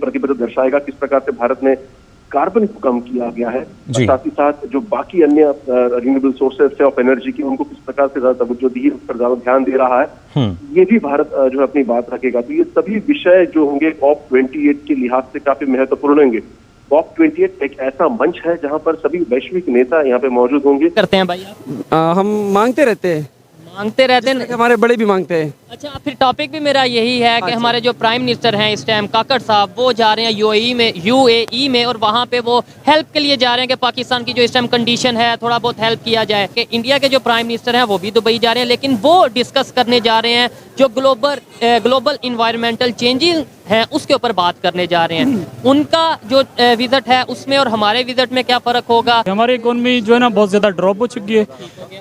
प्रतिबद्धता दर्शाएगा, किस प्रकार से भारत में कार्बन को कम किया गया है, साथ ही साथ जो बाकी अन्य रिन्यूएबल सोर्सेस ऑफ एनर्जी की उनको किस प्रकार से ज्यादा तवज्जो दी है, उस पर ज्यादा ध्यान दे रहा है, ये भी भारत जो है अपनी बात रखेगा। तो ये सभी विषय जो होंगे COP28 के लिहाज से काफी महत्वपूर्ण होंगे। COP28 एक ऐसा मंच है जहां पर सभी वैश्विक नेता यहाँ पे मौजूद होंगे। करते हैं भाई आप? हम मांगते रहते हैं, हमारे बड़े भी मांगते हैं। अच्छा, फिर टॉपिक भी मेरा यही है कि हमारे जो प्राइम मिनिस्टर हैं इस टाइम काकड़ साहब, वो जा रहे हैं यूएई में और वहाँ पे वो हेल्प के लिए जा रहे हैं कि पाकिस्तान की जो इस टाइम कंडीशन है थोड़ा बहुत हेल्प किया जाए। कि इंडिया के जो प्राइम मिनिस्टर हैं वो भी दुबई जा रहे हैं, लेकिन वो डिस्कस करने जा रहे हैं जो ग्लोबल इन्वायरमेंटल चेंजेस हैं उसके ऊपर बात करने जा रहे हैं। उनका जो विजिट है उसमें और हमारे विजिट में क्या फ़र्क होगा? हमारी इकोनॉमी जो है ना बहुत ज़्यादा ड्रॉप हो चुकी है,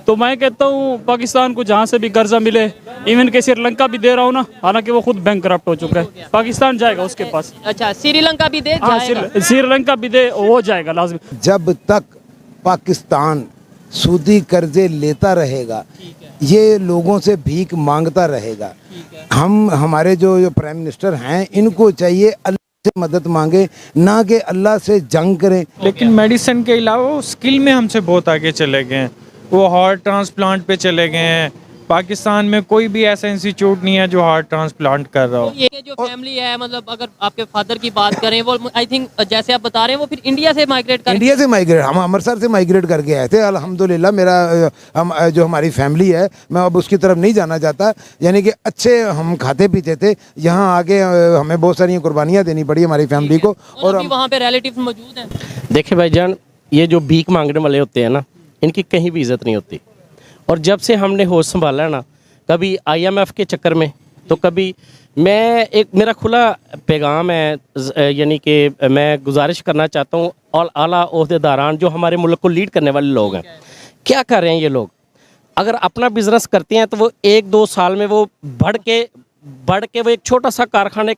तो मैं कहता हूँ पाकिस्तान को जहाँ से भी कर्जा मिले, इवन के श्रीलंका भी दे रहा हूँ ना, हालांकि वो खुद बैंकरप्ट हो चुका है, पाकिस्तान जाएगा उसके पास। अच्छा, श्रीलंका भी दे जाएगा? श्रीलंका भी दे, वो जाएगा लाजमी। जब तक पाकिस्तान सूदी कर्जे लेता रहेगा, ये लोगों से भीख मांगता रहेगा, हमारे जो प्राइम मिनिस्टर हैं इनको चाहिए अल्लाह से मदद मांगे, ना कि अल्लाह से जंग करें। लेकिन मेडिसिन के अलावा वो स्किल में हमसे बहुत आगे चले गए हैं। वो हार्ट ट्रांसप्लांट पे चले गए हैं। पाकिस्तान में कोई भी ऐसा इंस्टीट्यूट नहीं है जो हार्ट ट्रांसप्लांट कर रहा हो। ये जो फैमिली है, मतलब अगर आपके फादर की बात करें, वो आई थिंक जैसे आप बता रहे हैं वो फिर इंडिया से माइग्रेट हम अमृतसर से माइग्रेट करके आए थे। अल्हम्दुलिल्लाह मेरा जो हमारी फैमिली है, मैं अब उसकी तरफ नहीं जाना चाहता, यानी कि अच्छे हम खाते पीते थे, यहाँ आके हमें बहुत सारी कुर्बानियाँ देनी पड़ी हमारी फैमिली को। और वहाँ पे रिलेटिव मौजूद हैं। देखिए भाईजान, ये जो भीख मांगने वाले होते हैं ना, इनकी कहीं भी इज्जत नहीं होती। और जब से हमने होश संभाला है ना, कभी IMF के चक्कर में, तो कभी मेरा खुला पैगाम है, यानी कि मैं गुजारिश करना चाहता हूँ और आला ओहदेदारान जो हमारे मुल्क को लीड करने वाले लोग हैं, क्या कर रहे हैं ये लोग? अगर अपना बिजनेस करते हैं तो वो 1-2 साल में वो बढ़ के वो एक छोटा सा कारखाने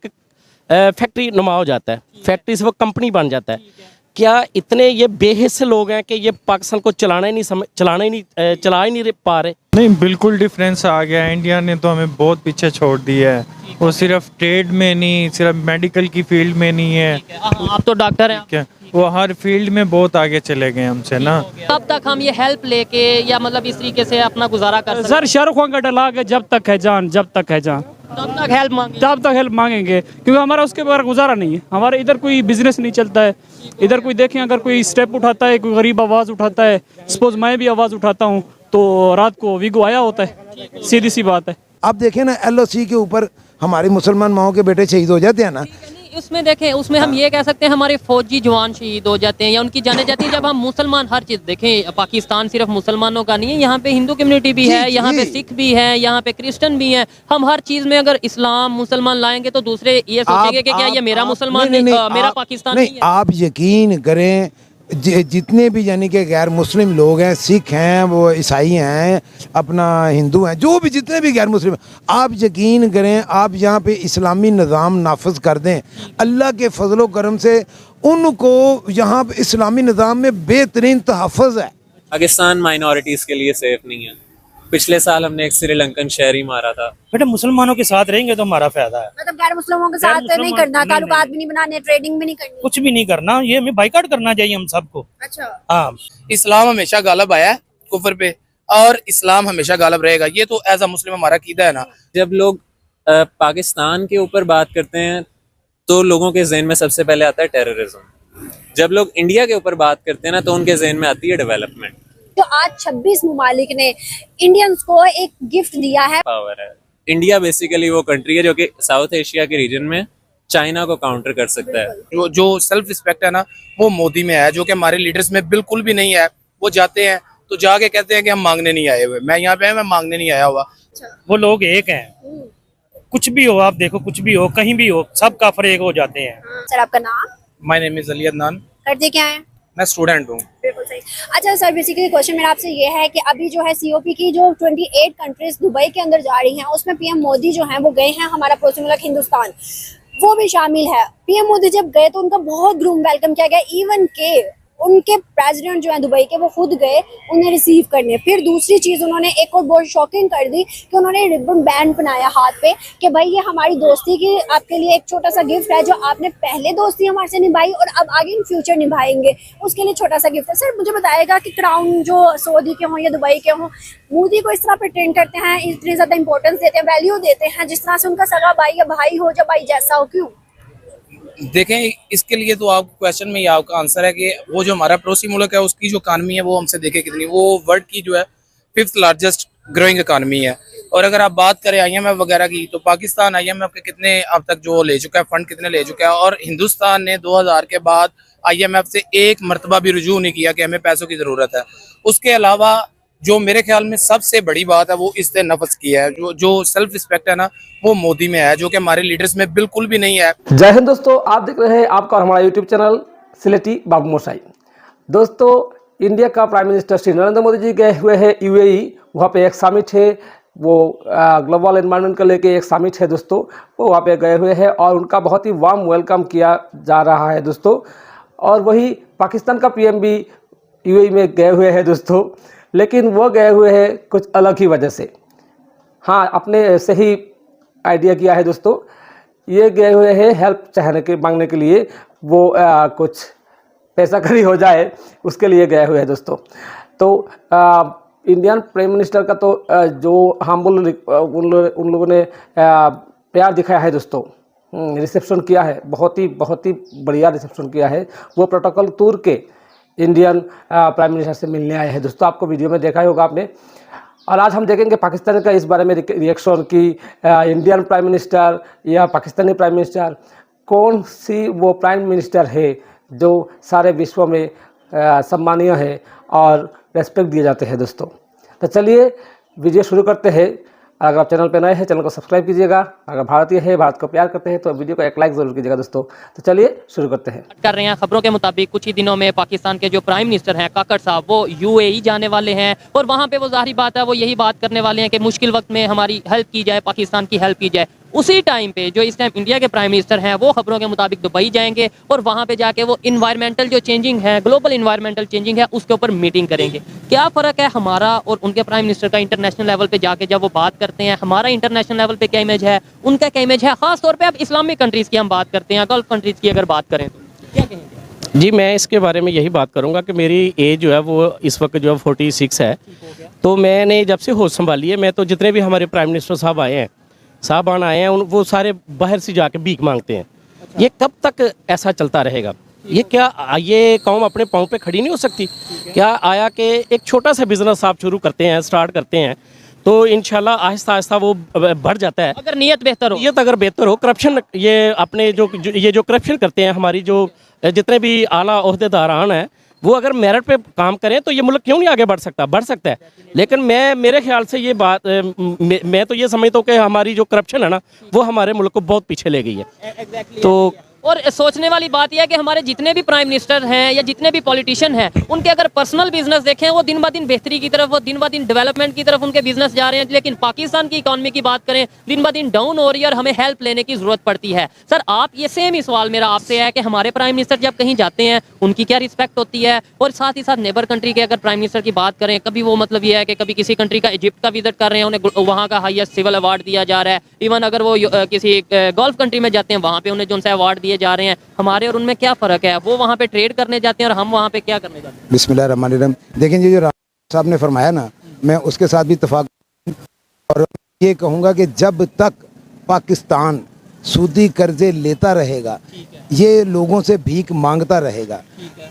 फैक्ट्री नुमा हो जाता है, फैक्ट्री से वो कंपनी बन जाता है। क्या इतने ये बेहिस लोग हैं कि ये पाकिस्तान को चला ही नहीं पा रहे? नहीं, बिल्कुल डिफरेंस आ गया। इंडिया ने तो हमें बहुत पीछे छोड़ दिया है। वो सिर्फ ट्रेड में नहीं, सिर्फ मेडिकल की फील्ड में नहीं है। आप तो डॉक्टर हैं, क्या वो हर फील्ड में बहुत आगे चले गए हमसे ना। कब तक हम ये हेल्प लेके या मतलब इस तरीके से अपना गुजारा कर सकते? सर, शाहरुख खान का डायलॉग है, जब तक है जान तब तक हेल्प मांगेंगे, क्योंकि हमारा उसके बगैर गुजारा नहीं है। हमारा इधर कोई बिजनेस नहीं चलता है। इधर कोई देखें, अगर कोई स्टेप उठाता है, कोई गरीब आवाज़ उठाता है, सपोज मैं भी आवाज़ उठाता हूँ, तो रात को वीगो आया होता है, सीधी सी बात है। आप देखें ना, LOC के ऊपर हमारी मुसलमान माओ के बेटे शहीद हो जाते हैं ना, उसमें देखें, उसमें हम ये कह सकते हैं हमारे फौजी जवान शहीद हो जाते हैं या उनकी जाने जाती है। जब हम मुसलमान हर चीज़ देखें, पाकिस्तान सिर्फ मुसलमानों का नहीं है, यहाँ पे हिंदू कम्युनिटी भी है, यहाँ पे सिख भी है, यहाँ पे क्रिश्चियन भी है। हम हर चीज़ में अगर इस्लाम मुसलमान लाएंगे तो दूसरे ये सोचेंगे कि क्या ये मेरा मुसलमान नहीं, मेरा पाकिस्तान नहीं है। आप यकीन करें, जितने भी यानी कि गैर मुस्लिम लोग हैं, सिख हैं, वो ईसाई हैं, अपना हिंदू हैं, जो भी जितने भी गैर मुस्लिम, आप यकीन करें, आप यहाँ पे इस्लामी निज़ाम नाफिज कर दें, अल्लाह के फजलो करम से उनको यहाँ पे इस्लामी निज़ाम में बेहतरीन तहफ़्फ़ुज़ है। पाकिस्तान माइनॉरिटीज़ के लिए सेफ नहीं है। पिछले साल हमने एक श्रीलंकन शहरी मारा था। बेटा, मुसलमानों के साथ रहेंगे तो हमारा फायदा है। मतलब गैर मुस्लिमों के साथ नहीं करना, ताल्लुकात भी नहीं बनाने, ट्रेडिंग भी नहीं करनी, कुछ भी नहीं करना, ये हमें बाइकआउट करना चाहिए हम सबको। अच्छा, हाँ, इस्लाम हमेशा गालिब आया है कुफर पे, और इस्लाम हमेशा गालिब रहेगा। ये तो एज अ मुस्लिम हमारा कीदा है ना। जब लोग पाकिस्तान के ऊपर बात करते हैं तो लोगों के जहन में सबसे पहले आता है टेररिज्म। जब लोग इंडिया के ऊपर बात करते हैं ना, तो उनके जहन में आती है डेवलपमेंट। तो आज 26 ममालिक ने इंडियंस को एक गिफ्ट दिया है। पावर है। इंडिया बेसिकली वो कंट्री है जो कि साउथ एशिया के रीजन में चाइना को काउंटर कर सकता है। जो सेल्फ रिस्पेक्ट है ना, वो मोदी में है, जो कि हमारे लीडर्स में बिल्कुल भी नहीं है। वो जाते हैं तो जाके कहते हैं कि हम मांगने नहीं आए हुए, मैं यहाँ पे मैं मांगने नहीं आया हुआ। वो लोग एक हैं, कुछ भी हो, आप देखो, कुछ भी हो, कहीं भी हो, सब काफिर एक हो जाते हैं। सर, आपका नाम? My name is Ali Adnan. करते क्या है? मैं स्टूडेंट हूँ। बिल्कुल सही। अच्छा सर, बेसिकली क्वेश्चन मेरा आपसे ये है कि अभी जो है COP की जो 28 कंट्रीज दुबई के अंदर जा रही हैं, उसमें PM मोदी जो हैं वो गए हैं, हमारा पड़ोसी मुल्क हिंदुस्तान वो भी शामिल है। PM मोदी जब गए तो उनका बहुत ग्रूम वेलकम किया गया। इवन के उनके प्रेसिडेंट जो है दुबई के वो खुद गए उन्हें रिसीव करने। फिर दूसरी चीज़ उन्होंने एक और बहुत शॉकिंग कर दी कि उन्होंने रिबन बैंड बनाया हाथ पे कि भाई ये हमारी दोस्ती की आपके लिए एक छोटा सा गिफ्ट है, जो आपने पहले दोस्ती हमारे से निभाई और अब आगे इन फ्यूचर निभाएंगे, उसके लिए छोटा सा गिफ्ट है। सर मुझे बताएगा कि क्राउन जो सऊदी के हों या दुबई के हों, मोदी को इस तरह प्रिटेंड करते हैं, इतनी ज़्यादा इंपॉर्टेंस देते हैं, वैल्यू देते हैं, जिस तरह से उनका सगा भाई या भाई हो, या भाई जैसा हो, क्यों? देखें, इसके लिए तो आपको क्वेश्चन में ही आपका आंसर है कि वो जो हमारा पड़ोसी मुल्क है उसकी जो इकानमी है वो हमसे देखे कितनी, वो वर्ल्ड की जो है 5th लार्जेस्ट ग्रोइंग इकानमी है। और अगर आप बात करें IMF वगैरह की, तो पाकिस्तान IMF के कितने अब तक जो ले चुका है, फंड कितने ले चुका है, और हिंदुस्तान ने 2000 के बाद IMF से एक मरतबा भी रुजू नहीं किया कि हमें पैसों की ज़रूरत है। उसके अलावा जो मेरे ख्याल में सबसे बड़ी बात है वो इससे नफस की है, जो सेल्फ रिस्पेक्ट है ना, वो मोदी में है, जो कि हमारे लीडर्स में बिल्कुल भी नहीं है। जय हिंद दोस्तों, आप देख रहे हैं आपका और हमारा यूट्यूब चैनल सिलेटी बाबू मोशाई। दोस्तों, इंडिया का प्राइम मिनिस्टर श्री नरेंद्र मोदी जी गए हुए हैं UAE। वहाँ पे एक समिट है, वो ग्लोबल एनवायरनमेंट को लेके एक समिट है दोस्तों, वो वहाँ पे गए हुए हैं और उनका बहुत ही वार्म वेलकम किया जा रहा है दोस्तों। और वही पाकिस्तान का PM भी UAE में गए हुए हैं दोस्तों, लेकिन वो गए हुए हैं कुछ अलग ही वजह से। हाँ, अपने से ही आइडिया किया है दोस्तों, ये गए हुए हैं हेल्प चाहने के मांगने के लिए, वो कुछ पैसा कड़ी हो जाए उसके लिए गए हुए हैं दोस्तों। तो इंडियन प्राइम मिनिस्टर का तो जो हम उन लोगों ने प्यार दिखाया है दोस्तों, रिसेप्शन किया है, बहुत ही बढ़िया रिसेप्शन किया है। वो प्रोटोकॉल तोड़ के इंडियन प्राइम मिनिस्टर से मिलने आए हैं दोस्तों, आपको वीडियो में देखा ही होगा आपने। और आज हम देखेंगे पाकिस्तान का इस बारे में रिएक्शन की इंडियन प्राइम मिनिस्टर या पाकिस्तानी प्राइम मिनिस्टर, कौन सी वो प्राइम मिनिस्टर है जो सारे विश्व में सम्मानीय है और रेस्पेक्ट दिए जाते हैं दोस्तों। तो चलिए वीडियो शुरू करते हैं। अगर आप चैनल पर नए हैं चैनल को सब्सक्राइब कीजिएगा, अगर भारतीय है, भारत को प्यार करते हैं तो वीडियो को एक लाइक जरूर कीजिएगा दोस्तों। तो चलिए शुरू करते हैं। कर रहे हैं खबरों के मुताबिक कुछ ही दिनों में पाकिस्तान के जो प्राइम मिनिस्टर हैं काकड़ साहब, वो UAE जाने वाले हैं और वहाँ पे वो जाहिर बात है वो यही बात करने वाले हैं कि मुश्किल वक्त में हमारी हेल्प की जाए, पाकिस्तान की हेल्प की जाए। उसी टाइम पे जो इस टाइम इंडिया के प्राइम मिनिस्टर हैं वो खबरों के मुताबिक दुबई जाएंगे और वहाँ पे जाके वो इन्वायरमेंटल जो चेंजिंग है, ग्लोबल इन्वायरमेंटल चेंजिंग है, उसके ऊपर मीटिंग करेंगे। क्या फ़र्क है हमारा और उनके प्राइम मिनिस्टर का इंटरनेशनल लेवल पे जाके जब वो बात करते हैं? हमारा इंटरनेशनल लेवल पे क्या इमेज है, उनका क्या इमेज है? खास तौर पर अब इस्लामिक कंट्रीज़ की हम बात करते हैं, गल्फ कंट्रीज़ की अगर बात करें तो क्या कहेंगे? जी, मैं इसके बारे में यही बात करूंगा कि मेरी एज जो है वो इस वक्त जो है 46 है। तो मैंने जब से होश संभाली है, मैं तो जितने भी हमारे प्राइम मिनिस्टर साहब आए हैं, साहबान आए हैं, वो सारे बाहर से जाके भीख मांगते हैं। ये कब तक ऐसा चलता रहेगा? ये क्या ये कौम अपने पाँव पे खड़ी नहीं हो सकती? क्या आया कि एक छोटा सा बिजनेस आप शुरू करते हैं, स्टार्ट करते हैं, तो इंशाल्लाह आहिस्ता आहिस्ता वो बढ़ जाता है, अगर नीयत बेहतर हो। नीयत अगर बेहतर हो। करप्शन, ये अपने जो करप्शन करते हैं हमारी जो जितने भी आला ओहदेदारान हैं, वो अगर मेरिट पे काम करें तो ये मुल्क क्यों नहीं आगे बढ़ सकता है। लेकिन मेरे ख्याल से ये बात मैं तो ये समझता हूँ कि हमारी जो करप्शन है ना, वो हमारे मुल्क को बहुत पीछे ले गई है। तो और सोचने वाली बात यह है कि हमारे जितने भी प्राइम मिनिस्टर हैं या जितने भी पॉलिटिशियन हैं, उनके अगर पर्सनल बिजनेस देखें, वो दिन ब दिन बेहतरी की तरफ, वो दिन ब दिन डेवलपमेंट की तरफ उनके बिजनेस जा रहे हैं। लेकिन पाकिस्तान की इकॉनमी की बात करें, दिन ब दिन डाउन हो रही है और हमें हेल्प लेने की जरूरत पड़ती है। सर, आप ये सेम ही सवाल मेरा आपसे है कि हमारे प्राइम मिनिस्टर जब कहीं जाते हैं उनकी क्या रिस्पेक्ट होती है? और साथ ही साथ नेबर कंट्री के अगर प्राइम मिनिस्टर की बात करें, कभी वो मतलब ये है कि कभी किसी कंट्री का इजिप्ट का विजिट कर रहे हैं, उन्हें वहाँ का हाईएस्ट सिविल अवार्ड दिया जा रहा है। इवन अगर वो किसी गल्फ कंट्री में जाते हैं, वहाँ पे उन्हें जो उनसे अवार्ड दिए जा रहे हैं। हमारे और उनमें क्या फ़र्क है? वो वहाँ पे ट्रेड करने जाते हैं और हम वहाँ पे क्या करने जाते हैं? बिस्मिल्लाहिर्रहमानिर्रहीम। देखें, जो राष्ट्रपति साहब ने फरमाया ना, मैं उसके साथ भी इत्तेफाक और ये कहूँगा कि जब तक पाकिस्तान सूदी कर्जे लेता रहेगा, ये लोगों से भीख मांगता रहेगा,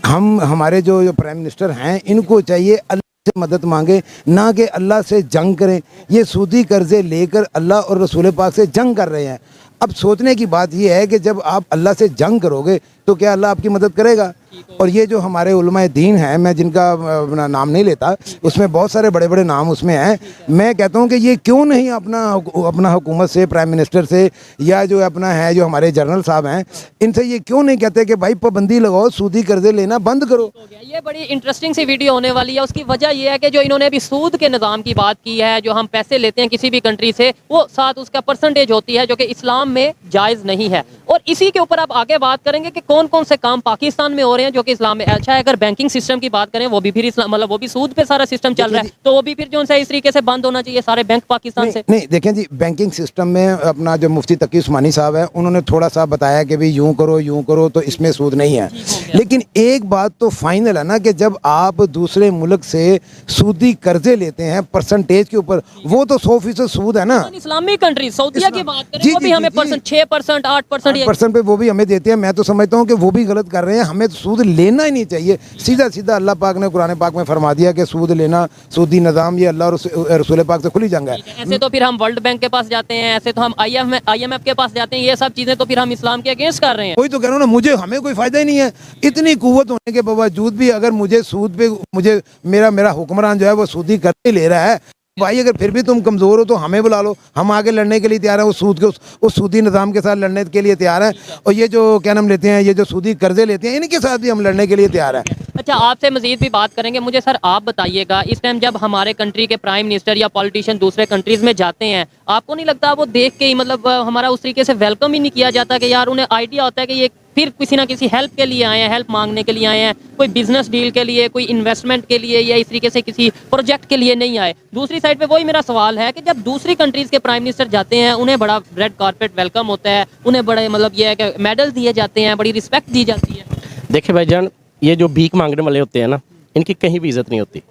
हमारे जो प्राइम मिनिस्टर हैं इनको चाहिए अल्लाह से मदद मांगे, ना कि अल्लाह से जंग करें। ये सूदी कर्जे लेकर अल्लाह और रसूल पाक से जंग कर रहे हैं। अब सोचने की बात यह है कि जब आप अल्लाह से जंग करोगे तो क्या अल्लाह आपकी मदद करेगा? और ये जो हमारे उलमाए दीन हैं, मैं जिनका नाम नहीं लेता, उसमें बहुत सारे बड़े बड़े नाम उसमें हैं। मैं कहता हूँ कि ये क्यों नहीं अपना हुकूमत से, प्राइम मिनिस्टर से, या जो अपना है जो हमारे जनरल साहब हैं, इनसे ये क्यों नहीं कहते कि भाई पाबंदी लगाओ, सूदी कर्जे लेना बंद करो? ये बड़ी इंटरेस्टिंग सी वीडियो होने वाली है। उसकी वजह यह है कि जो इन्होंने अभी सूद के निज़ाम की बात की है, जो हम पैसे लेते हैं किसी भी कंट्री से, वो साथ उसका परसेंटेज होती है जो कि इस्लाम में जायज़ नहीं है। और इसी के ऊपर आप आगे बात करेंगे कि कौन कौन से काम पाकिस्तान में हो रहे हैं जो कि इस्लाम में अच्छा है। अगर बैंकिंग सिस्टम की बात करें वो भी फिर इस्लाम मतलब वो भी सूद पे सारा सिस्टम चल रहा है, तो वो भी फिर जो है इस तरीके से बंद होना चाहिए सारे बैंक पाकिस्तान से। नहीं देखें जी, बैंकिंग सिस्टम में अपना जो मुफ्ती तकी उस्मानी साहब है उन्होंने थोड़ा सा बताया कि भाई यूं करो तो इसमें सूद नहीं है, लेकिन एक बात तो फाइनल है ना कि जब आप दूसरे मुल्क से सूदी कर्जे लेते हैं परसेंटेज के ऊपर, वो तो 100% सूद है ना। इस्लामिक कंट्री सऊदीया की बात करें वो भी हमें 6%, 8% पे वो भी हमें देते हैं। मैं तो समझता हूँ कि वो भी गलत कर रहे हैं, हमें तो सूद लेना ही नहीं चाहिए। सीधा सीधा अल्लाह पाक ने कुरान पाक में फरमा दिया कि सूद लेना, सूदी निज़ाम ये अल्लाह और रसूल पाक से खुली जंग है। ऐसे तो फिर हम वर्ल्ड बैंक के पास जाते हैं, ऐसे तो हम IMF के पास जाते हैं, ये सब चीजें तो फिर हम इस्लाम के अगेंस्ट कर रहे हैं। वही तो कह रहा हूँ ना, हमें कोई फायदा ही नहीं है। इतनी कुव्वत होने के बावजूद भी अगर मुझे सूद पे मेरा हुक्मरान जो है वो सूदी करके ले रहा है, भाई अगर फिर भी तुम कमज़ोर हो तो हमें बुला लो, हम आगे लड़ने के लिए तैयार हैं। उस सूदी निज़ाम के साथ लड़ने के लिए तैयार हैं। और ये जो क्या नाम लेते हैं, ये जो सूदी कर्जे लेते हैं, इनके साथ भी हम लड़ने के लिए तैयार हैं। अच्छा, आपसे मजीद भी बात करेंगे। मुझे सर आप बताइएगा, इस टाइम जब हमारे कंट्री के प्राइम मिनिस्टर या पॉलिटिशियन दूसरे कंट्रीज़ में जाते हैं, आपको नहीं लगता वो देख के ही मतलब हमारा उस तरीके से वेलकम ही नहीं किया जाता कि यार उन्हें आइडिया होता है कि ये फिर किसी ना किसी हेल्प के लिए आए हैं, हेल्प मांगने के लिए आए हैं, कोई बिजनेस डील के लिए, कोई इन्वेस्टमेंट के लिए, या इस तरीके से किसी प्रोजेक्ट के लिए नहीं आए। दूसरी साइड पे वही मेरा सवाल है कि जब दूसरी कंट्रीज़ के प्राइम मिनिस्टर जाते हैं उन्हें बड़ा रेड कारपेट वेलकम होता है, उन्हें बड़े मतलब ये है कि मेडल दिए जाते हैं, बड़ी रिस्पेक्ट दी जाती है। देखिए भाईजान, ये जो भीख मांगने वाले होते हैं ना, इनकी कहीं भी इज़्ज़त नहीं होती।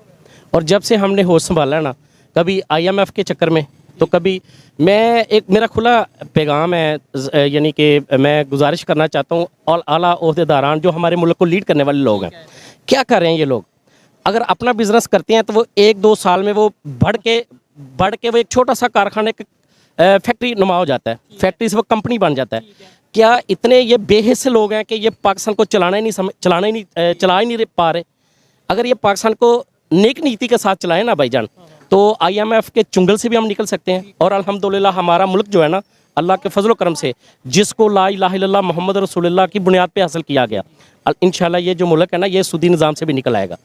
और जब से हमने होश संभाला है ना, कभी IMF के चक्कर में, तो कभी मेरा खुला पैगाम है, यानी कि मैं गुजारिश करना चाहता हूँ और आला ओहदेदारान जो हमारे मुल्क को लीड करने वाले लोग हैं, क्या कर रहे हैं ये लोग? अगर अपना बिजनेस करते हैं तो वो 1-2 साल में वो बढ़ के वो एक छोटा सा कारखाने फैक्ट्री नुमा हो जाता है, फैक्ट्री से वो कंपनी बन जाता है। क्या इतने ये बेहिस्से लोग हैं कि ये पाकिस्तान को चला ही नहीं पा रहे? अगर ये पाकिस्तान को नेक नीति के साथ चलाएं ना भाईजान, तो IMF के चुंगल से भी हम निकल सकते हैं। और अल्हम्दुलिल्लाह हमारा मुल्क जो है ना, अल्लाह के फजल करम से जिसको ला इलाहा इल्लल्लाह मोहम्मद रसूलुल्लाह की बुनियाद पे हासिल किया गया, इंशाल्लाह ये जो मुल्क है ना, ये सूदी निज़ाम से भी निकल आएगा।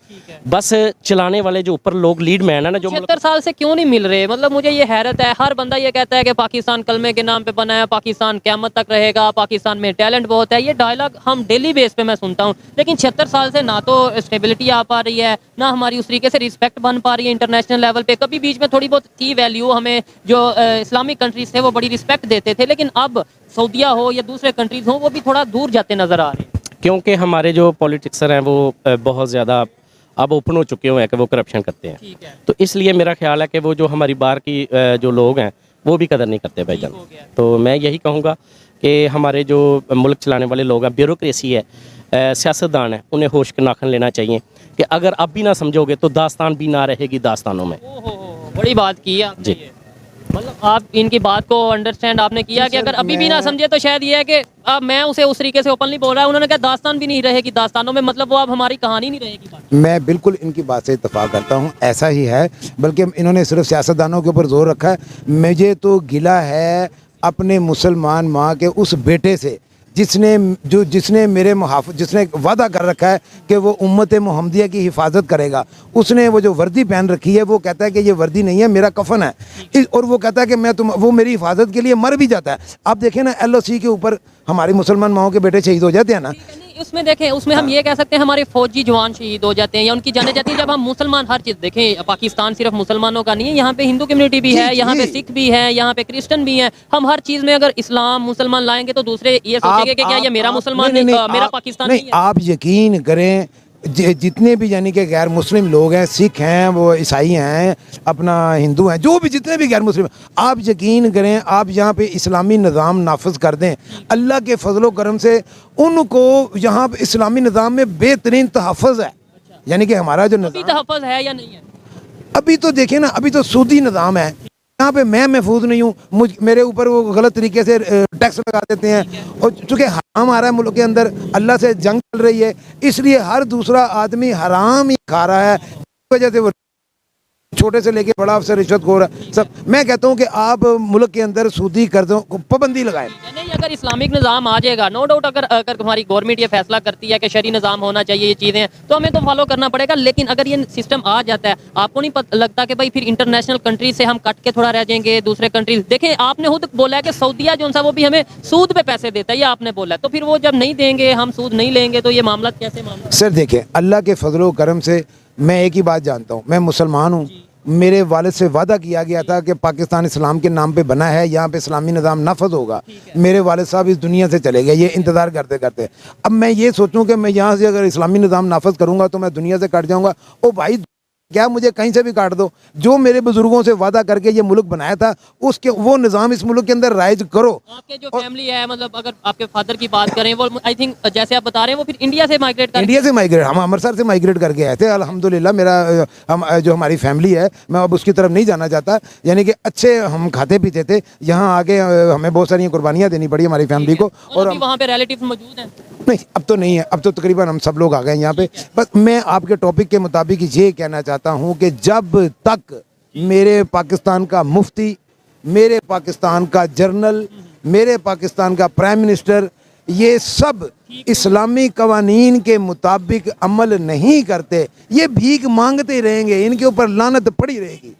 बस चलाने वाले जो ऊपर लोग लीड मैन है ना, जो 70 साल से क्यों नहीं मिल रहे? मतलब मुझे ये हैरत है। हर बंदा ये कहता है कि पाकिस्तान कलमे के नाम पे बना है, पाकिस्तान क़यामत तक रहेगा, पाकिस्तान में टैलेंट बहुत है। ये डायलॉग हम डेली बेस पे मैं सुनता हूँ, लेकिन 76 साल से ना तो स्टेबिलिटी आ पा रही है, ना हमारी उस तरीके से रिस्पेक्ट बन पा रही है इंटरनेशनल लेवल पे। कभी बीच में थोड़ी बहुत की वैल्यू हमें जो इस्लामिक कंट्रीज थे वो बड़ी रिस्पेक्ट देते थे, लेकिन अब सऊदीया हो या दूसरे कंट्रीज हो, वो भी थोड़ा दूर जाते नजर आ रहे हैं। क्योंकि हमारे जो पॉलिटिक्सर हैं वो बहुत ज़्यादा अब ओपन हो चुके हुए हैं कि वो करप्शन करते हैं। तो इसलिए मेरा ख्याल है कि वो जो हमारी बाहर की जो लोग हैं वो भी कदर नहीं करते भाईजान। तो मैं यही कहूँगा कि हमारे जो मुल्क चलाने वाले लोग हैं, ब्यूरोक्रेसी है, सियासतदान है, उन्हें होश के नाखन लेना चाहिए कि अगर अब भी ना समझोगे तो दास्तान भी ना रहेगी दास्तानों में। बड़ी बात की है जी। मतलब आप इनकी बात को अंडरस्टैंड आपने किया कि अगर अभी भी ना समझे तो शायद ये है कि अब मैं उसे उस तरीके से ओपनली बोल रहा है। उन्होंने कहा दास्तान भी नहीं रहेगी दास्तानों में, मतलब वो अब हमारी कहानी नहीं रहेगी। मैं बिल्कुल इनकी बात से इत्तेफाक करता हूँ, ऐसा ही है। बल्कि इन्होंने सिर्फ सियासतदानों के ऊपर जोर रखा है। मुझे तो गिला है अपने मुसलमान माँ के उस बेटे से जिसने जिसने वादा कर रखा है कि वो उम्मत मोहम्मदिया की हिफाजत करेगा। उसने वो जो वर्दी पहन रखी है, वो कहता है कि ये वर्दी नहीं है, मेरा कफन है, और वो कहता है कि वो मेरी हिफाजत के लिए मर भी जाता है। आप देखें ना, LOC के ऊपर हमारी मुसलमान माओं के बेटे शहीद हो जाते हैं ना। उसमें देखें, उसमें हम ये कह सकते हैं हमारे फौजी जवान शहीद हो जाते हैं या उनकी जाने जाती है। जब हम मुसलमान हर चीज़ देखें, पाकिस्तान सिर्फ मुसलमानों का नहीं है, यहाँ पे हिंदू कम्युनिटी भी है, यहाँ पे सिख भी है, यहाँ पे क्रिश्चियन भी है। हम हर चीज़ में अगर इस्लाम मुसलमान लाएंगे तो दूसरे ये सोचेंगे कि क्या ये मेरा मुसलमान नहीं, मेरा पाकिस्तान नहीं है। आप यकीन करें, जितने भी यानी कि गैर मुस्लिम लोग हैं, सिख हैं, वो ईसाई हैं, अपना हिंदू हैं, जो भी जितने भी गैर मुस्लिम, आप यकीन करें, आप यहाँ पे इस्लामी निज़ाम नाफिज कर दें, अल्लाह के फजलो करम से उनको यहाँ पे इस्लामी निज़ाम में बेहतरीन तहफ़्फ़ुज़ है। यानी कि हमारा जो तहफ़्फ़ुज़ है या नहीं है, अभी तो देखें ना, अभी तो सूदी निज़ाम है। यहाँ पे मैं महफूज नहीं हूँ, मेरे ऊपर वो गलत तरीके से टैक्स लगा देते हैं, और चूँकि हराम आ रहा है मुल्क के अंदर, अल्लाह से जंग चल रही है, इसलिए हर दूसरा आदमी हराम ही खा रहा है। इस वजह से वो छोटे से लेके बड़ा अफसर रिश्वतखोर है सब। मैं कहता हूँ कि आप मुल्क के अंदर सूदी कर्जों को पाबंदी लगाएं। नहीं, अगर इस्लामिक निज़ाम आ जाएगा, नो डाउट, अगर अगर हमारी गवर्नमेंट ये फैसला करती है कि शरी निज़ाम होना चाहिए, ये चीज़ें तो हमें तो फॉलो करना पड़ेगा। लेकिन अगर ये सिस्टम आ जाता है, आपको नहीं लगता कि भाई फिर इंटरनेशनल कंट्री से हम कट के थोड़ा रह जाएंगे दूसरे कंट्रीज? देखें, आपने खुद बोला है कि सऊदीया जो सा वो भी हमें सूद पे पैसे देता है, ये आपने बोला है, तो फिर वो जब नहीं देंगे, हम सूद नहीं लेंगे, तो ये मामला कैसे मामला? सर देखिए, अल्लाह के फजलो करम से मैं एक ही बात जानता हूँ, मैं मुसलमान हूँ। मेरे वालिद से वादा किया गया था कि पाकिस्तान इस्लाम के नाम पे बना है, यहाँ पे इस्लामी निज़ाम नाफज होगा। मेरे वालिद साहब इस दुनिया से चले गए, ये इंतज़ार करते करते। अब मैं ये सोचूं कि मैं यहाँ से अगर इस्लामी निज़ाम नाफज करूँगा तो मैं दुनिया से कट जाऊँगा। ओ भाई, क्या मुझे कहीं से भी काट दो, जो मेरे बुजुर्गों से वादा करके ये मुल्क बनाया था उसके वो निज़ाम इस मुल्क के अंदर राइज करो। आपके जो फैमिली है, मतलब अगर आपके फादर की बात करें, वो आई थिंक जैसे आप बता रहे हैं वो फिर इंडिया से माइग्रेट कर, इंडिया से माइग्रेट, हम अमृतसर से माइग्रेट करके आए थे। अल्हम्दुलिल्लाह मेरा जो हमारी फैमिली है, मैं अब उसकी तरफ नहीं जाना चाहता। यानी कि अच्छे हम खाते पीते थे, यहाँ आके हमें बहुत सारी कुर्बानियाँ देनी पड़ी हमारी फैमिली को। और वहाँ पे रिलेटिव मौजूद हैं? नहीं, अब तो नहीं है, अब तो तकरीबन हम सब लोग आ गए यहाँ पे। बस मैं आपके टॉपिक के मुताबिक ये कहना चाहता हूँ कि जब तक मेरे पाकिस्तान का मुफ्ती, मेरे पाकिस्तान का जर्नल, मेरे पाकिस्तान का प्राइम मिनिस्टर ये सब इस्लामी कवानीन के मुताबिक अमल नहीं करते, ये भीख मांगते रहेंगे, इनके ऊपर लानत पड़ी रहेगी।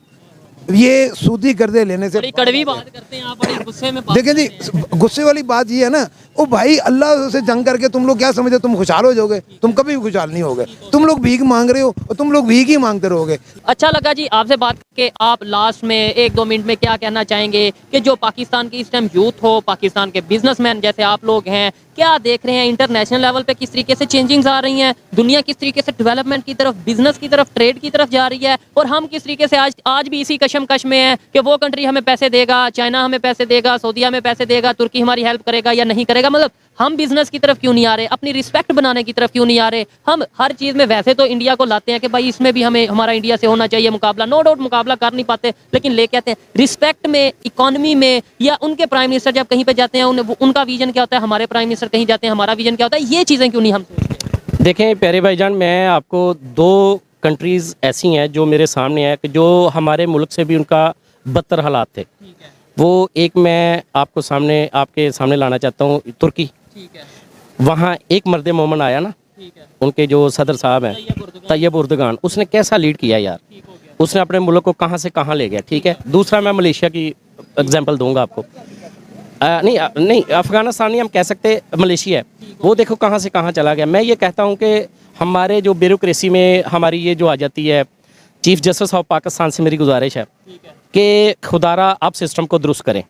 ये सूदी कर्जे लेने से बड़ी कड़वी बात करते हैं आप, बड़ी गुस्से में बात देखें जी, गुस्से वाली बात ये है ना, ओ भाई, अल्लाह से जंग करके तुम लोग क्या समझते, तुम खुशहाल हो जाओगे? तुम कभी भी खुशहाल नहीं होगे। तुम लोग भीख मांग रहे हो और तुम लोग भीख ही मांगते रहोगे। अच्छा लगा जी आपसे बात करके। आप लास्ट में 1-2 मिनट में क्या कहना चाहेंगे कि जो पाकिस्तान की इस टाइम यूथ हो, पाकिस्तान के बिजनेसमैन जैसे आप लोग हैं, क्या देख रहे हैं इंटरनेशनल लेवल पे किस तरीके से चेंजिंग्स आ रही हैं, दुनिया किस तरीके से डेवलपमेंट की तरफ, बिजनेस की तरफ, ट्रेड की तरफ जा रही है, और हम किस तरीके से आज भी इसी कशमकश में है कि वो कंट्री हमें पैसे देगा, चाइना हमें पैसे देगा, सऊदी हमें पैसे देगा, तुर्की हमारी हेल्प करेगा या नहीं करेगा। मतलब हम बिजनेस की तरफ क्यों नहीं आ रहे, अपनी रिस्पेक्ट बनाने की तरफ क्यों नहीं आ रहे? हम हर चीज़ में वैसे तो इंडिया को लाते हैं कि भाई इसमें भी हमें हमारा इंडिया से होना चाहिए मुकाबला, नो डाउट मुकाबला कर नहीं पाते, लेकिन ले कहते हैं रिस्पेक्ट में, इकोनॉमी में, या उनके प्राइम मिनिस्टर जब कहीं पे जाते हैं उनका विजन क्या होता है, हमारे प्राइम मिनिस्टर कहीं जाते हैं हमारा विजन क्या होता है, ये चीज़ें क्यों नहीं हम सोचते? देखें प्यारे भाईजान, मैं आपको 2 कंट्रीज़ ऐसी हैं जो मेरे सामने है कि जो हमारे मुल्क से भी उनका बदतर हालात थे। वो एक मैं आपके सामने लाना चाहता हूँ, तुर्की। वहाँ एक मर्द मोमन आया ना, उनके जो सदर साहब हैं तैयब उर्दगान, उसने कैसा लीड किया यार, उसने अपने मुल्क को कहाँ से कहाँ ले गया। ठीक है, दूसरा मैं मलेशिया की एग्जांपल दूंगा आपको। नहीं, अफ़गानिस्तान नहीं हम कह सकते, मलेशिया है, वो देखो कहाँ से कहाँ चला गया। मैं ये कहता हूँ कि हमारे जो ब्यूरोक्रेसी में हमारी ये जो आ जाती है, चीफ जस्टिस ऑफ पाकिस्तान से मेरी गुजारिश है कि खुदारा आप सिस्टम को दुरुस्त करें।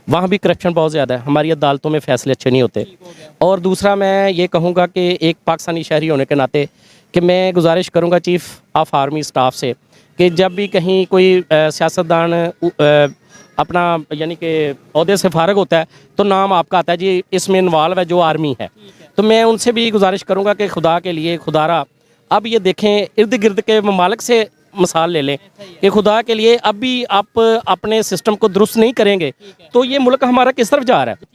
वहाँ भी करप्शन बहुत ज़्यादा है, हमारी अदालतों में फ़ैसले अच्छे नहीं होते। और दूसरा मैं ये कहूँगा कि एक पाकिस्तानी शहरी होने के नाते कि मैं गुजारिश करूँगा चीफ़ ऑफ आर्मी स्टाफ से कि जब भी कहीं कोई सियासतदान अपना यानी कि ओहदे से फारग होता है तो नाम आपका आता है जी, इसमें इन्वॉल्व है जो आर्मी है। तो मैं उनसे भी गुजारिश करूँगा कि खुदा के लिए, खुदारा अब ये देखें इर्द गिर्द के ममालिक से मिसाल ले लें कि खुदा के लिए अब भी आप अपने सिस्टम को दुरुस्त नहीं करेंगे तो ये मुल्क हमारा किस तरफ जा रहा है।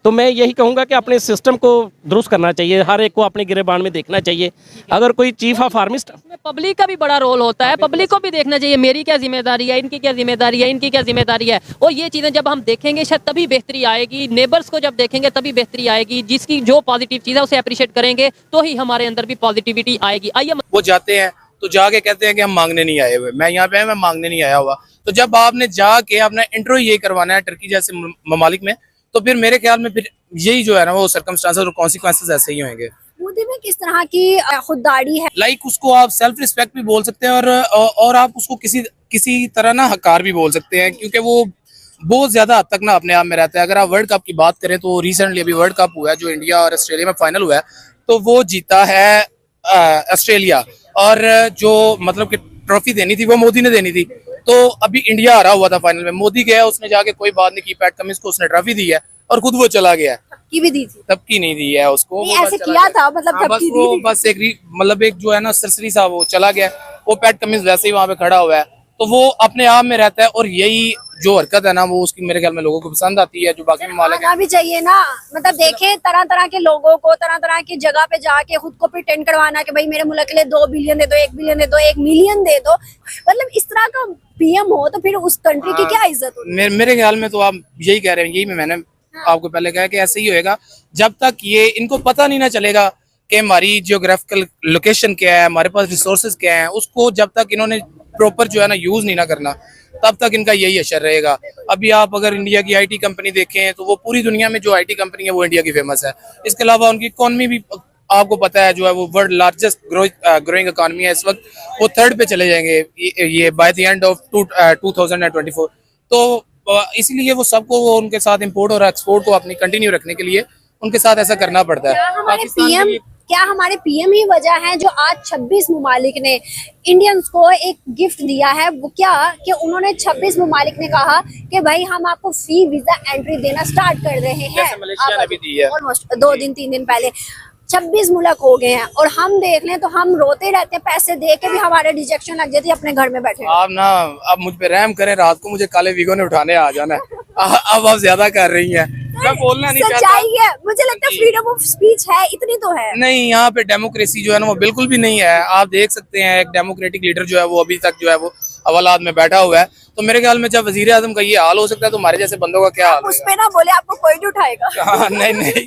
तो मैं यही कहूँगा कि अपने सिस्टम को दुरुस्त करना चाहिए, हर एक को अपने गिरेबान में देखना चाहिए। अगर कोई चीफ ऑफ आर्मी पब्लिक का भी बड़ा रोल होता है, पब्लिक को भी देखना चाहिए, मेरी क्या जिम्मेदारी है, इनकी क्या जिम्मेदारी है, इनकी क्या जिम्मेदारी है। और ये चीज़ें जब हम देखेंगे शायद तभी बेहतरी आएगी, नेबर्स को जब देखेंगे तभी बेहतरी आएगी, जिसकी जो पॉजिटिव चीज़ है उसे अप्रिशिएट करेंगे तो ही हमारे अंदर भी पॉजिटिविटी आएगी। आइए, वो जाते हैं तो जाके कहते हैं कि हम मांगने नहीं आए हुए, मैं यहाँ पे मैं मांगने नहीं आया हुआ। तो जब आपने जाके अपना इंटरव्यू ये करवाना है टर्की जैसे ममालिक में, तो फिर मेरे ख्याल में फिर यही जो है ना वो सर्कमस्टांसेस और कॉन्सिक्वेंसेस ऐसे ही होंगे। मोदी में किस तरह की खुददारी है? लाइक उसको आप सेल्फ रिस्पेक्ट भी बोल सकते हैं और आप उसको किसी तरह ना हकार भी बोल सकते हैं, क्योंकि वो बहुत ज्यादा हद तक ना अपने आप में रहता है। अगर आप वर्ल्ड कप की बात करें तो रिसेंटली अभी वर्ल्ड कप हुआ है जो इंडिया और ऑस्ट्रेलिया में फाइनल हुआ है, तो वो जीता है ऑस्ट्रेलिया, और जो मतलब कि ट्रॉफी देनी थी वो मोदी ने देनी थी। तो अभी इंडिया हारा हुआ था फाइनल में, मोदी गया उसने जाके कोई बात नहीं की, पैट कमिंस को उसने ट्रॉफी दी है और खुद वो चला गया। की भी दी थी, तब की नहीं दी है उसको, ऐसे किया था मतलब बस वो बस एक मतलब एक जो है ना सरसरी सा वो चला गया। वो पैट कमिंस वैसे ही वहां पे खड़ा हुआ है तो वो अपने आप में रहता है। और यही जो हरकत है ना वो उसकी मेरे ख्याल में लोगों को पसंद आती है, जो बाकी ममालिक आना भी चाहिए ना। मतलब देखे तरह तरह के लोगों को तरह तरह की जगह पे जाके खुद को प्रिटेंड करवाना कि भाई मेरे मुल्क के लिए 2 बिलियन दे दो, 1 बिलियन दे दो, 1 मिलियन दे दो। मतलब इस तरह का पीएम हो तो फिर उस कंट्री की क्या इज्जत होगी? मेरे ख्याल में तो आप यही कह रहे हैं, यही मैंने आपको पहले कहा कि ऐसे ही होएगा जब तक ये इनको पता नहीं ना चलेगा कि हमारी जियोग्राफिकल लोकेशन क्या है, हमारे पास रिसोर्सेज क्या है। उसको जब तक इन्होंने प्रॉपर जो है ना यूज नहीं ना करना, तब तक इनका यही असर रहेगा। अभी आप अगर इंडिया की आईटी कंपनी देखें तो वो पूरी दुनिया में जो आईटी कंपनी है वो इंडिया की फेमस है। इसके अलावा उनकी इकोनॉमी भी आपको पता है जो है वो वर्ल्ड लार्जेस्ट ग्रोइंग इकोनॉमी है। इस वक्त वो 3rd पे चले जाएंगे ये बाय द एंड ऑफ 2024। तो इसलिए वो सबको वो उनके साथ इंपोर्ट और एक्सपोर्ट को अपनी कंटिन्यू रखने के लिए उनके साथ ऐसा करना पड़ता है। क्या हमारे पीएम ही वजह है जो आज 26 ममालिक ने इंडियंस को एक गिफ्ट दिया है? वो क्या कि उन्होंने 26 ममालिक ने कहा कि भाई हम आपको फ्री वीजा एंट्री देना स्टार्ट कर रहे हैं। मलेशिया ने भी दी है ऑलमोस्ट 2 दिन 3 दिन पहले 26 मुल्क हो गए हैं। और हम देख लें तो हम रोते रहते हैं, पैसे दे के भी हमारे रिजेक्शन लग जाती है अपने घर में बैठे। आप ना अब मुझ पे रहम करें, रात को मुझे काले वीगो ने उठाने आ जाना है। अब आप ज्यादा कर रही हैं, मैं बोलना नहीं चाहता। सच्चाई है, मुझे लगता है फ्रीडम ऑफ स्पीच है, इतनी तो है नहीं। यहाँ पे डेमोक्रेसी जो है ना वो बिल्कुल भी नहीं है। आप देख सकते हैं एक डेमोक्रेटिक लीडर जो है वो अभी तक जो है वो हवालात में बैठा हुआ है। तो मेरे ख्याल में जब वजीर आजम का ये हाल हो सकता है तो हमारे जैसे बंदों का क्या हाल उस पे ना बोले, आपको कोई नहीं उठाएगा। नहीं।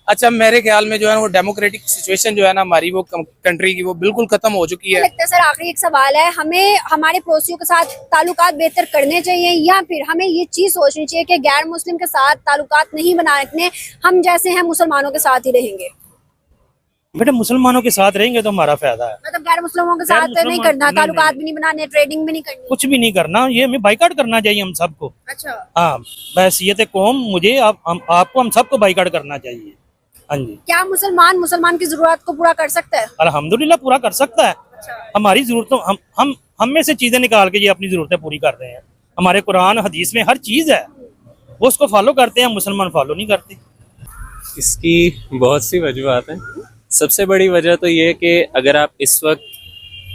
अच्छा, मेरे ख्याल में जो है वो डेमोक्रेटिक सिचुएशन जो है ना हमारी वो कंट्री की वो बिल्कुल खत्म हो चुकी है। लगता है सर आखिरी एक सवाल है, हमें हमारे पड़ोसियों के साथ ताल्लुकात बेहतर करने चाहिए या फिर हमें ये चीज सोचनी चाहिए कि गैर मुस्लिम के साथ ताल्लुकात नहीं बनाने, हम जैसे हैं मुसलमानों के साथ ही रहेंगे? बेटा मुसलमानों के साथ रहेंगे तो हमारा फायदा है। मतलब गैर मुस्लिमों के साथ नहीं करना, ताल्लुकात भी नहीं बनाने, ट्रेडिंग भी नहीं करनी, कुछ भी नहीं करना। ये हमें बाइकाट करना चाहिए हम सबको। अच्छा हाँ, बहसियत कौम मुझे आपको हम सबको बाइकाट करना चाहिए। हाँ जी। क्या मुसलमान की जरूरत को पूरा कर सकता है? अल्हम्दुलिल्लाह पूरा कर सकता है। हमारी जरूरतों हम में से चीजें निकाल के ये अपनी जरूरतें पूरी कर रहे हैं। हमारे कुरान हदीस में हर चीज है, वो उसको फॉलो करते हैं, मुसलमान फॉलो नहीं करते। इसकी बहुत सी वजूहत हैं। सबसे बड़ी वजह तो ये कि अगर आप इस वक्त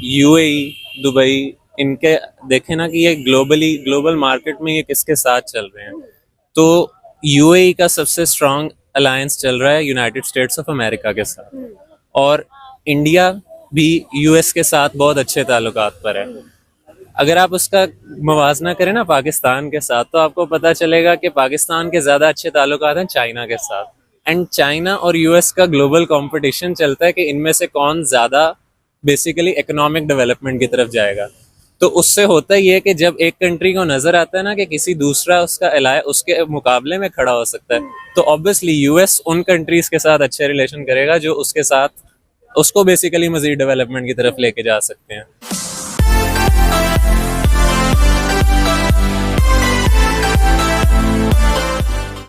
यूएई, दुबई इनके देखें ना कि ये ग्लोबल मार्केट में ये किसके साथ चल रहे हैं, तो यूएई का सबसे स्ट्रांग अलायंस चल रहा है यूनाइटेड स्टेट्स ऑफ अमेरिका के साथ, और इंडिया भी यूएस के साथ बहुत अच्छे ताल्लुकात पर है। अगर आप उसका मवाजना करें ना पाकिस्तान के साथ, तो आपको पता चलेगा कि पाकिस्तान के ज़्यादा अच्छे ताल्लुकात हैं चाइना के साथ। एंड चाइना और यूएस का ग्लोबल कंपटीशन चलता है कि इनमें से कौन ज़्यादा बेसिकली इकोनॉमिक डेवलपमेंट की तरफ जाएगा। तो उससे होता ही है कि जब एक कंट्री को नजर आता है ना कि किसी दूसरा उसका एलाय उसके मुकाबले में खड़ा हो सकता है, तो ऑब्वियसली यूएस उन कंट्रीज के साथ अच्छे रिलेशन करेगा जो उसके साथ उसको बेसिकली मजीद डेवलपमेंट की तरफ लेके जा सकते हैं।